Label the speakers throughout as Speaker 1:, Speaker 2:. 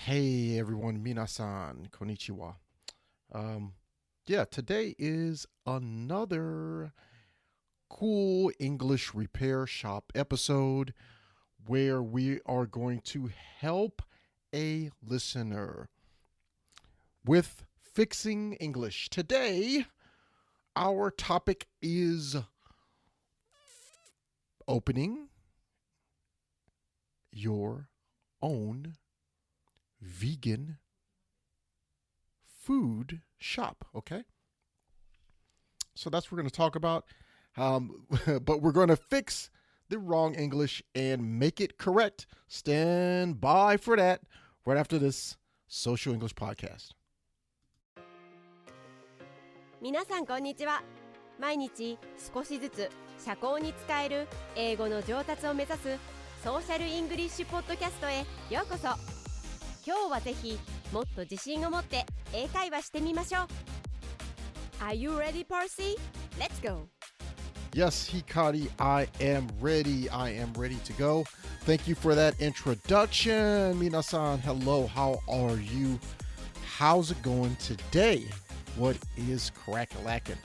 Speaker 1: Hey everyone, minasan, konnichiwa. Today is another cool English repair shop episode where we are going to help a listener with fixing English. Today, our topic is opening your own vegan food shop, okay? So that's what we're going to talk about. But we're going to fix the wrong English and make it correct. Stand by for that right after this Social English Podcast.
Speaker 2: 皆さんこんにちは。毎日少しずつ社交に使える英語の上達を目指すソーシャルイングリッシュポッドキャストへようこそ。今日はぜひもっと自信を持って英会話してみましょう。Are you ready, Percy? Let's go!
Speaker 1: Yes, Hikari, I am ready. I am ready to go. Thank you for that introduction. Minasan, hello. How are you? How's it going today? What is crack-a-lackin'?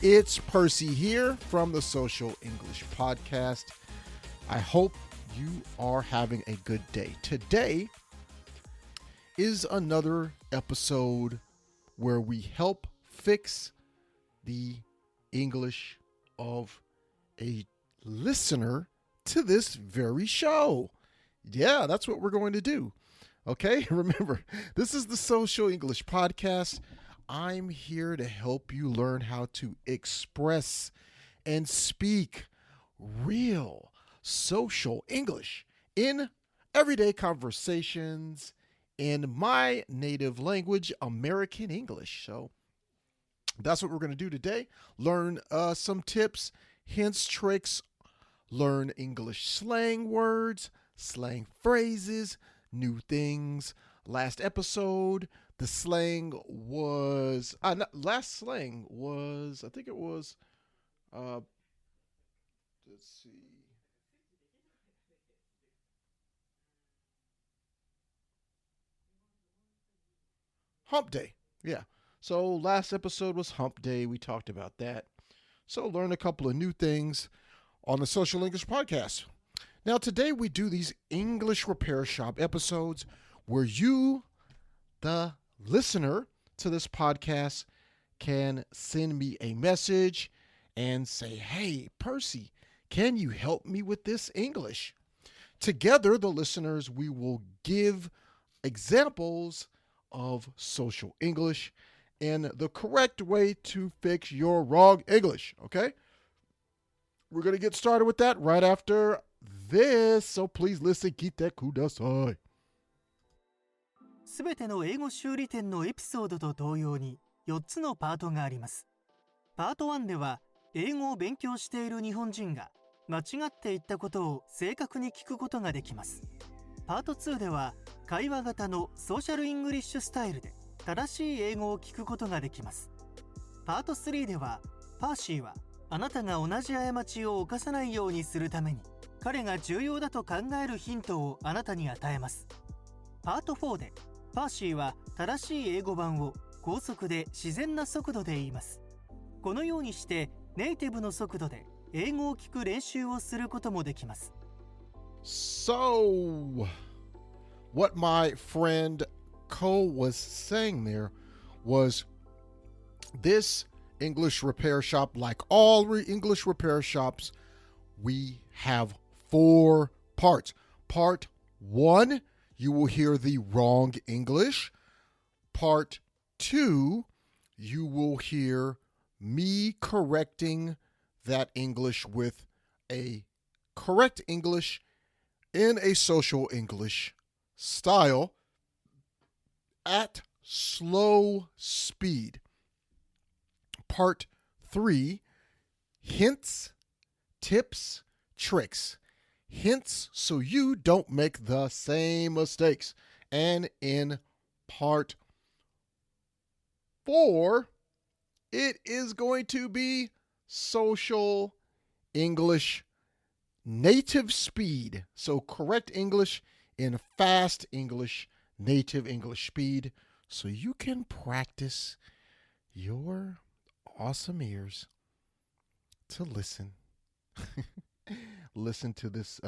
Speaker 1: It's Percy here from the Social English Podcast. I hope you are having a good day. Today is another episode where we help fix the English of a listener to this very show. Yeah, that's what we're going to do. Okay, remember, this is the Social English Podcast. I'm here to help you learn how to express and speak real social English in everyday conversations in my native language, American English. So that's what we're going to do today. Learn some tips, hints, tricks, learn English slang words, slang phrases, new things. Last episode, the slang was, I think it was, let's see. Hump Day. Yeah. So last episode was Hump Day. We talked about that. So learn a couple of new things on the Social English Podcast. Now today we do these English Repair Shop episodes where you, the listener to this podcast, can send me a message and say, hey, Percy, can you help me with this English? Together, the listeners, we will give examples of social English and the correct way to fix your wrong English, okay? We're going to get started with that right after this, so please listen, 聞いてください。
Speaker 3: すべての英語修理店のエピソードと同様に4つのパートがあります。パート1では英語を勉強している日本人が間違って言ったことを正確に聞くことができます。パート2では会話型のソーシャルイングリッシュスタイルで正しい英語を聞くことができます。パート3ではパーシーはあなたが同じ過ちを犯さないようにするために彼が重要だと考えるヒントをあなたに与えます。パート4でパーシーは正しい英語版を高速で自然な速度で言います。このようにしてネイティブの速度で英語を聞く練習をすることもできます。
Speaker 1: So, what my friend Cole was saying there was this English repair shop, like all English repair shops, we have 4 parts. Part 1, you will hear the wrong English. Part 2, you will hear me correcting that English with a correct English in a social English style at slow speed. Part 3, hints, tips, tricks. Hints so you don't make the same mistakes. And in part 4, it is going to be social English native speed. So correct English in fast English, native English speed, so you can practice your awesome ears to listen. Listen to this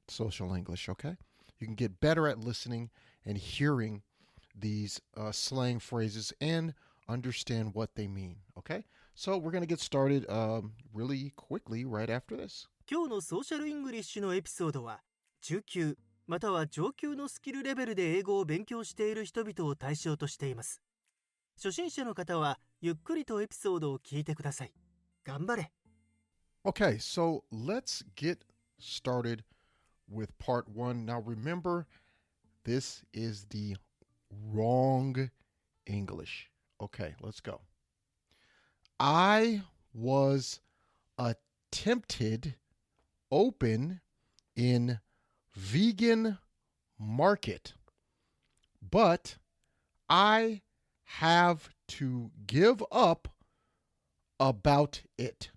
Speaker 1: social English, okay? You can get better at listening and hearing these slang phrases and understand what they mean, okay? So we're going to get started really quickly right after this.
Speaker 3: 今日のソーシャルイングリッシュのエピソードは、中級または上級のスキルレベルで英語を勉強している人々を対象としています。初心者の方はゆっくりとエピソードを聞いてください。頑張れ。
Speaker 1: Okay, so let's get started with part 1. Now remember, this is the wrong English. Okay, let's go. I was attempted open in vegan market, but I have to give up about it.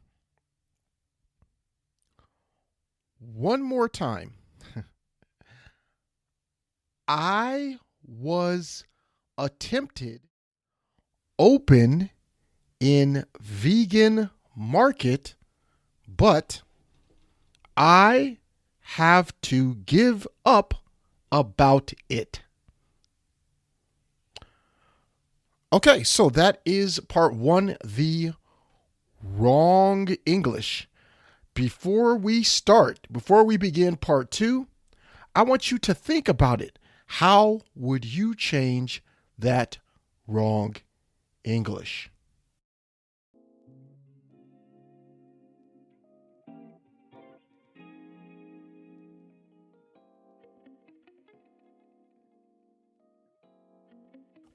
Speaker 1: One more time. I was attempted open in vegan market, but I have to give up about it. Okay, so that is part 1, the wrong English. Before we begin part 2, I want you to think about it. How would you change that wrong English?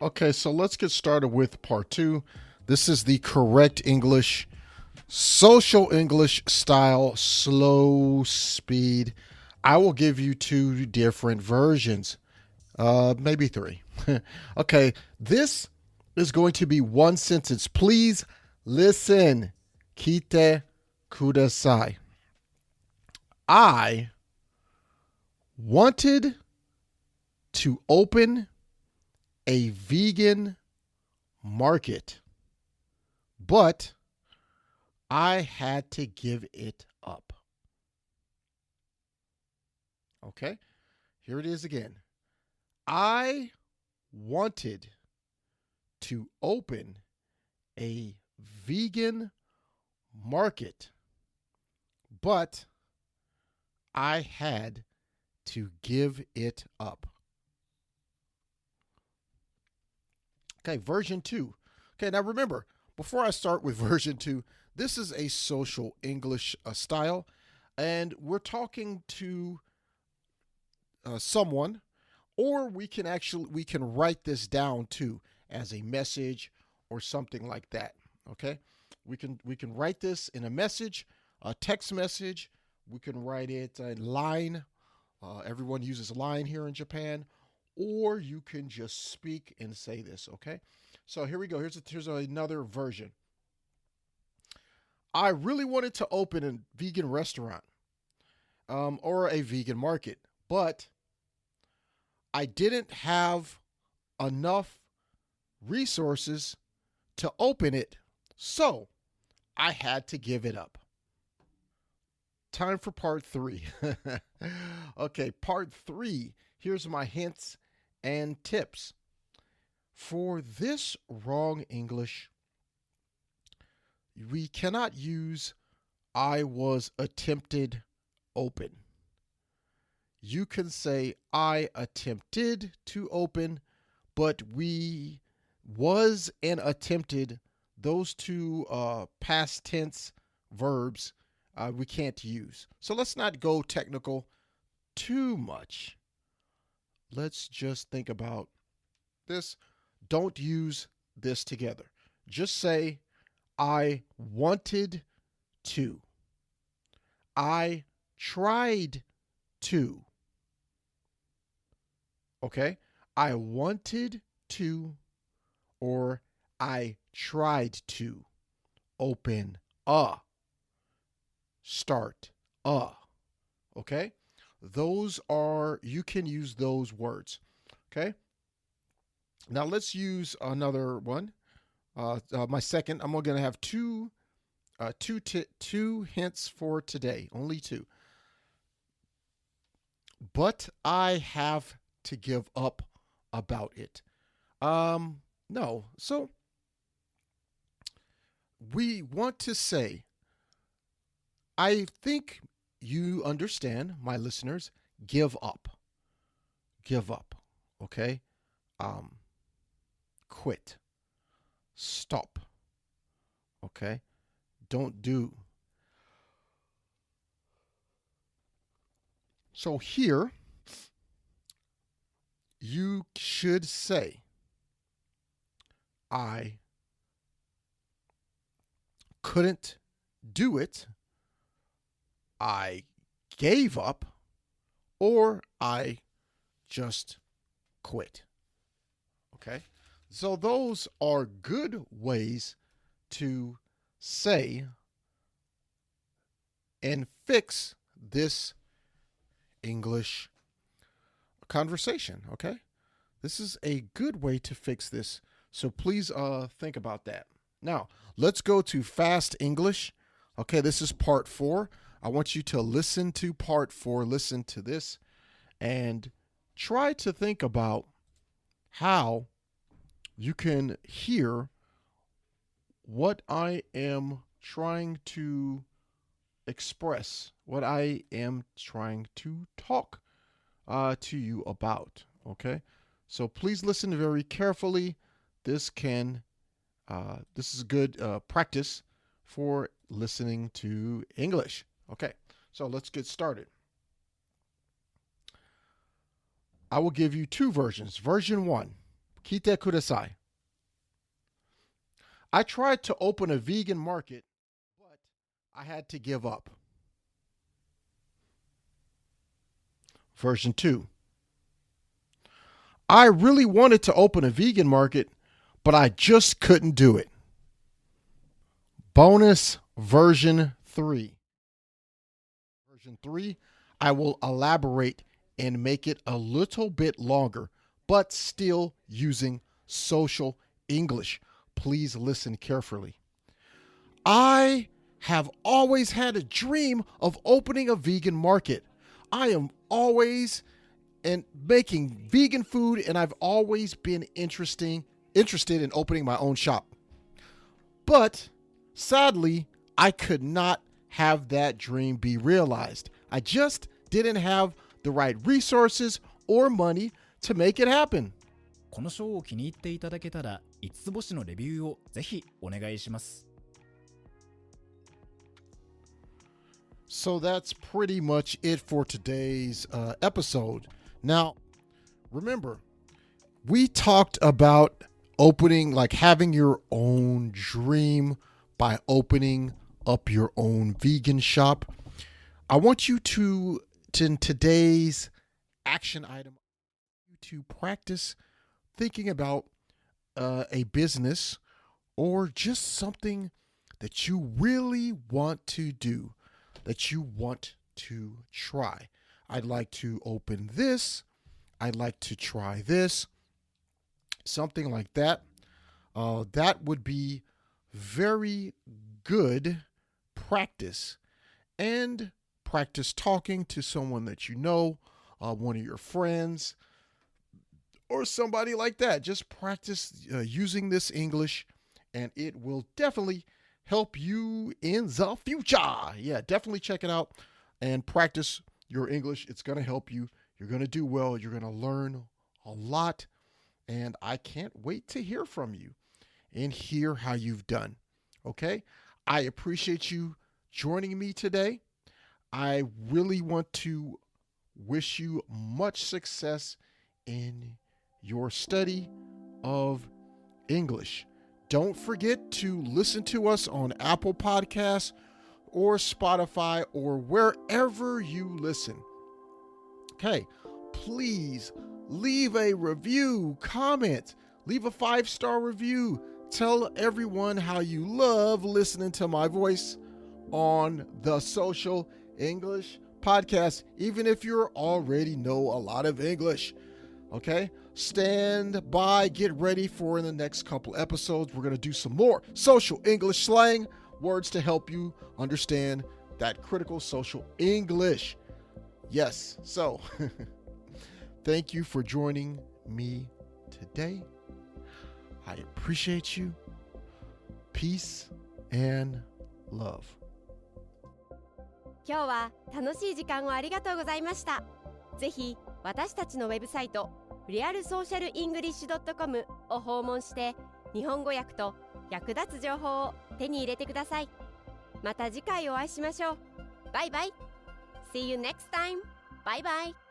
Speaker 1: Okay, so let's get started with part 2. This is the correct English, social English style, slow speed. I will give you 2 different versions, maybe 3. Okay, this is going to be one sentence. Please listen. Kite kudasai. I wanted to open a vegan market, but I had to give it up. Okay, here it is again. I wanted to open a vegan market, but I had to give it up. Okay, version 2. Okay, now remember, before I start with version 2, this is a social English style, and we're talking to someone, or we can write this down too as a message or something like that. Okay, we can write this in a message, a text message. We can write it in line. Everyone uses line here in Japan. Or you can just speak and say this, okay? So here we go. Here's another version. I really wanted to open a vegan restaurant or a vegan market, but I didn't have enough resources to open it, so I had to give it up. Time for part 3. Okay, part 3. Here's my hints and tips. For this wrong English, we cannot use I was attempted open. You can say I attempted to open, but we was and attempted, those 2 past tense verbs, we can't use. So let's not go technical too much. Let's just think about this. Don't use this together. Just say, I wanted to. I tried to. Okay? I wanted to, or I tried to open a. Start a. Okay? you can use those words. Okay. Now let's use another one. My second, I'm going to have two hints for today, only two. But I have to give up about it. No. So we want to say, I think you understand, my listeners, give up. Give up. Okay? Quit. Stop. Okay? Don't do. So here, you should say, I couldn't do it, I gave up, or I just quit. Okay? So those are good ways to say and fix this English conversation. Okay? This is a good way to fix this. So please think about that. Now, let's go to Fast English. Okay, this is part 4. I want you to listen to part 4. Listen to this and try to think about how you can hear what I am trying to express, what I am trying to talk to you about. Okay, so please listen very carefully. This is good practice for listening to English. Okay, so let's get started. I will give you 2 versions. Version 1, 聞いてください. I tried to open a vegan market, but I had to give up. Version 2, I really wanted to open a vegan market, but I just couldn't do it. Bonus version 3. Version 3, I will elaborate and make it a little bit longer, but still using social English. Please listen carefully. I have always had a dream of opening a vegan market. I am always making vegan food, and I've always been interested in opening my own shop. But sadly, I could not have that dream be realized. I just didn't have the right resources or money to make it happen.
Speaker 4: このショーを気に入っていただけたら5つ星のレビューをぜひお願いします。
Speaker 1: So that's pretty much it for today's episode. Now, remember, we talked about opening, like having your own dream by opening up your own vegan shop. I want you to in today's action item, to practice thinking about a business or just something that you really want to do, that you want to try. I'd like to open this. I'd like to try this. Something like that. That would be very good practice. And practice talking to someone that you know, one of your friends, or somebody like that. Just practice using this English, and it will definitely help you in the future. Yeah, definitely check it out and practice your English. It's going to help you. You're going to do well. You're going to learn a lot, and I can't wait to hear from you and hear how you've done. Okay? I appreciate you joining me today. I really want to wish you much success in your study of English. Don't forget to listen to us on Apple Podcasts or Spotify or wherever you listen. Okay, please leave a review, comment, leave a 5-star review. Tell everyone how you love listening to my voice on the Social English podcast, even if you already know a lot of English. Okay? Stand by, get ready for in the next couple episodes. We're going to do some more social English slang, words to help you understand that critical social English. Yes, so thank you for joining me today. I appreciate you. Peace and love.
Speaker 2: 今日は楽しい時間をありがとうございました。ぜひ私たちのウェブサイトrealsocialenglish.com を訪問して日本語訳と役立つ情報を手に入れてください。また次回お会いしましょう。バイバイ。See you next time. Bye bye.